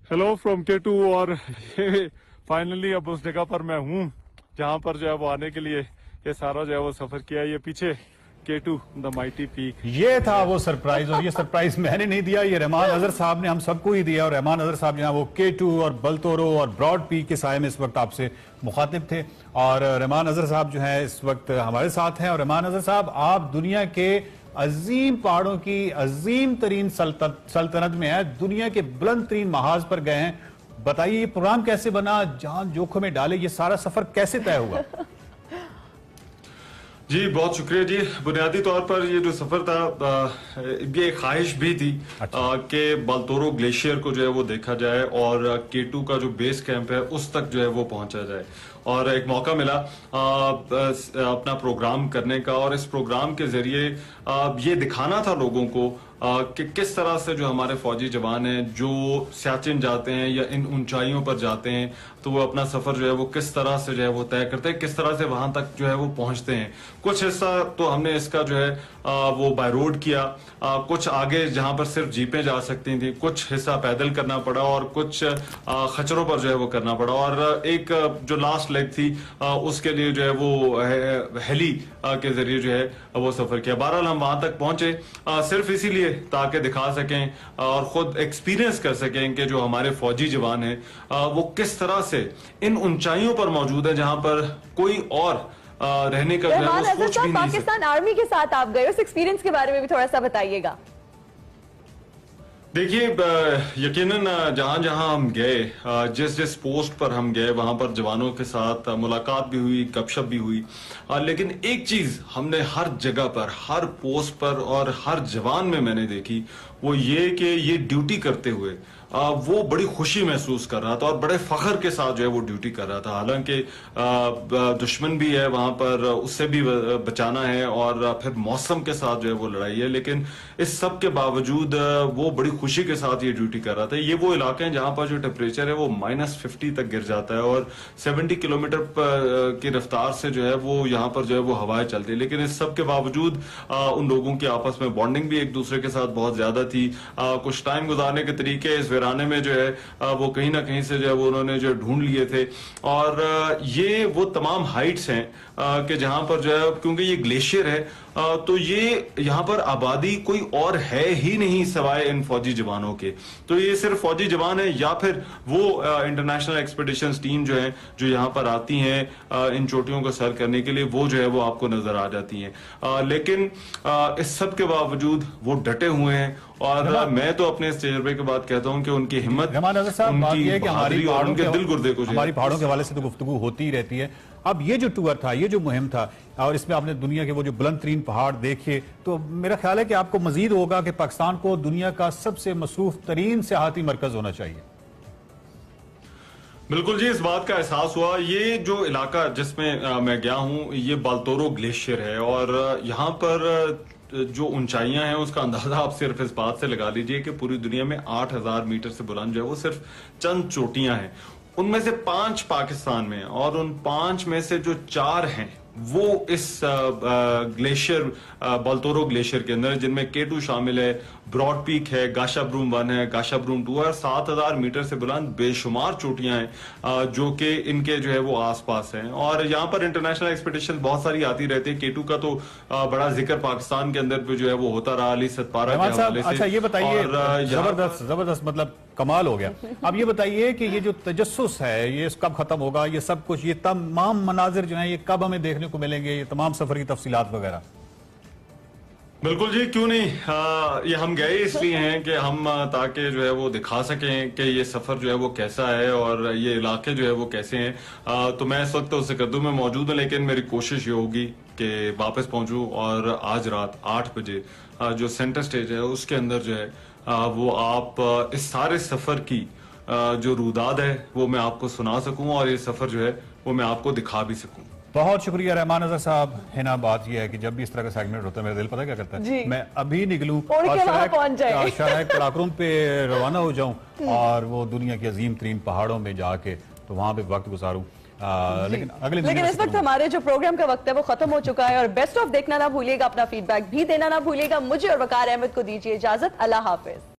Hello from K2। और finally अब उस जगह पर मैं हूँ जहाँ पर जो है वो आने के लिए ये सारा जो है वो सफर किया। ये पीछे K2 द माइटी पीक। ये था वो सरप्राइज, और ये सरप्राइज मैंने नहीं दिया, ये रहमान अजहर साहब ने हम सबको ही दिया। और रहमान अजहर साहब जो है वो K2 और बलतोरो और ब्रॉड पीक के साये में इस वक्त आपसे मुखातिब थे। और रहमान अजहर साहब जो है इस वक्त हमारे साथ हैं। और रहमान अजहर साहब, आप दुनिया के अजीम पहाड़ों की अजीम तरीन सल्तनत में है, दुनिया के बुलंद तरीन महाज पर गए हैं। बताइए ये प्रोग्राम कैसे बना, जान जोखिम में डाले, ये सारा सफर कैसे तय हुआ? जी बहुत शुक्रिया जी। बुनियादी तौर पर ये जो सफर था ये एक ख्वाहिश भी थी कि बलतोरो ग्लेशियर को जो है वो देखा जाए और K2 का जो बेस कैंप है उस तक जो है वो पहुंचा जाए। और एक मौका मिला अपना प्रोग्राम करने का, और इस प्रोग्राम के जरिए ये दिखाना था लोगों को कि किस तरह से जो हमारे फौजी जवान हैं जो सियाचिन जाते हैं या इन ऊंचाइयों पर जाते हैं तो वो अपना सफर जो है वो किस तरह से जो है वो तय करते हैं, किस तरह से वहां तक जो है वो पहुंचते हैं। कुछ हिस्सा तो हमने इसका जो है वो बाय रोड किया, कुछ आगे जहां पर सिर्फ जीपें जा सकती थी, कुछ हिस्सा पैदल करना पड़ा और कुछ खच्चरों पर जो है वो करना पड़ा। और एक जो लास्ट लेग थी उसके लिए जो है वो हेली के जरिए जो है वो सफर किया। बहरहाल हम वहां तक पहुंचे सिर्फ इसीलिए ताकि दिखा सकें और खुद एक्सपीरियंस कर सकें कि जो हमारे फौजी जवान हैं वो किस तरह से इन ऊंचाइयों पर मौजूद है जहां पर कोई और रहने का जो है वो सोच भी नहीं। पाकिस्तान आर्मी के साथ आप गए, उस एक्सपीरियंस के बारे में भी थोड़ा सा बताइएगा। देखिए यकीनन जहां जहां हम गए, जिस जिस पोस्ट पर हम गए वहां पर जवानों के साथ मुलाकात भी हुई, गपशप भी हुई, लेकिन एक चीज हमने हर जगह पर, हर पोस्ट पर और हर जवान में मैंने देखी, वो ये कि ये ड्यूटी करते हुए वो बड़ी खुशी महसूस कर रहा था और बड़े फख्र के साथ जो है वो ड्यूटी कर रहा था। हालांकि दुश्मन भी है वहां पर, उससे भी बचाना है और फिर मौसम के साथ जो है वो लड़ाई है, लेकिन इस सब के बावजूद वो बड़ी खुशी के साथ ये ड्यूटी कर रहा था। ये वो इलाके हैं जहां पर जो टेम्परेचर है वो -50 तक गिर जाता है और 70 किलोमीटर की रफ्तार से जो है वो यहाँ पर जो है वो हवाएं चलती है। लेकिन इस सब के बावजूद उन लोगों की आपस में बॉन्डिंग भी एक दूसरे के साथ बहुत ज्यादा थी। कुछ टाइम गुजारने के तरीके इस वीराने में जो है वो कहीं ना कहीं से जो है वो उन्होंने जो ढूंढ लिए थे। और ये वो तमाम हाइट्स हैं कि जहां पर जो है, क्योंकि ये ग्लेशियर है तो ये यहाँ पर आबादी कोई और है ही नहीं सिवाय इन फौजी जवानों के। तो ये सिर्फ फौजी जवान है या फिर वो इंटरनेशनल एक्सपेडिशंस टीम जो है जो यहाँ पर आती हैं इन चोटियों को सर करने के लिए, वो जो है वो आपको नजर आ जाती हैं। लेकिन इस सब के बावजूद वो डटे हुए हैं और मैं तो अपने इस तजर्बे के बाद कहता हूँ कि उनकी हिम्मत, उनकी बहादुरी और उनके दिल गुर्दे को, हमारी पहाड़ों के हवाले से तो गुफ्तगू होती ही रहती है। अब ये जो टूर था, ये जो मुहिम था, और इसमें आपने दुनिया के वो जो बुलंद तरीन पहाड़ देखे, तो मेरा ख्याल है कि आपको मजीद होगा कि पाकिस्तान को दुनिया का सबसे मसरूफ तरीन सियाहती मरकज होना चाहिए। बिल्कुल जी, इस बात का एहसास हुआ। ये जो इलाका जिसमें मैं गया हूँ ये बलतोरो ग्लेशियर है और यहाँ पर जो ऊंचाइयां हैं उसका अंदाजा आप सिर्फ इस बात से लगा लीजिए कि पूरी दुनिया में 8000 मीटर से बुलंद जो है वो सिर्फ चंद चोटियां हैं। उनमें से 5 पाकिस्तान में, और उन 5 में से जो 4 हैं वो इस ग्लेशियर बलतोरो ग्लेशियर के अंदर, जिनमें K2 शामिल है, ब्रॉड पीक है, गाशा ब्रूम 1 है, गाशा ब्रूम 2 है, और 7000 मीटर से बुलंद बेशुमार चोटियां हैं जो कि इनके जो है वो आसपास हैं। और यहाँ पर इंटरनेशनल एक्सपेडिशन बहुत सारी आती रहती है। K2 का तो बड़ा जिक्र पाकिस्तान के अंदर पे जो है वो होता रहा अली सतपारा के हवाले से। अच्छा ये बताइए, जबरदस्त मतलब कमाल हो गया। अब ये बताइए कि ये जो तजस्सुस है ये कब खत्म होगा, ये सब कुछ, ये तमाम मनाजिर जो हैं ये कब हमें देखने को मिलेंगे, ये तमाम सफर की तफसीलात वगैरह? बिल्कुल जी, क्यों नहीं। ये हम गए इसलिए हैं कि हम ताकि जो है वो दिखा सकें कि ये सफर जो है वो कैसा है और ये इलाके जो है वो कैसे हैं। तो मैं इस वक्त तो सिकंदू में मौजूद हूँ, लेकिन मेरी कोशिश ये होगी कि वापस पहुंचूं और आज रात 8 बजे जो सेंटर स्टेज है उसके अंदर जो है वो आप इस सारे सफर की जो रुदाद है वो मैं आपको सुना सकूं और ये सफर जो है वो मैं आपको दिखा भी सकूं। बहुत शुक्रिया रहमान अजहर साहब। है ना, बात यह है कि जब भी इस तरह का सेगमेंट होता है मेरा दिल पता क्या करता है, मैं अभी निकलूं और शायद कराकुरम पे रवाना हो जाऊं और वो दुनिया के अजीम तरीन पहाड़ों में जाके तो वहां पे वक्त गुजारूं। लेकिन इस वक्त हमारे जो प्रोग्राम का वक्त है वो खत्म हो चुका है और बेस्ट ऑफ देखना ना भूलिएगा, अपना फीडबैक भी देना ना भूलिएगा। मुझे और वकार अहमद को दीजिए इजाजत। अल्लाह हाफिज।